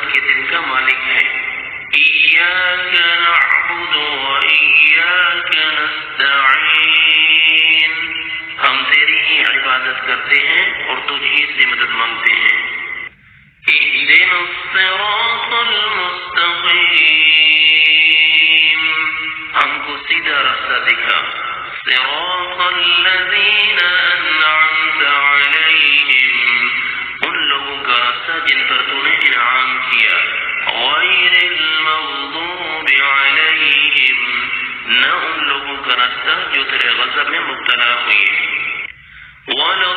قیامت کے دن کا مالک ہے۔ ایاک نعبد و ایاک نستعین، ہم تیری ہی عبادت کرتے ہیں اور تجھ ہی سے مدد مانگتے ہیں۔ اہدنا الصراط المستقیم، ہم کو سیدھا راستہ دکھا۔ صراط الذین انعمت علیہم، ان لوگوں کا راستہ جن پر تو نے انعام کیا۔ غیر المغضوب علیہم، نہ ان لوگوں کا راستہ جو تیرے غضب میں مبتلا ہوئے۔ ولا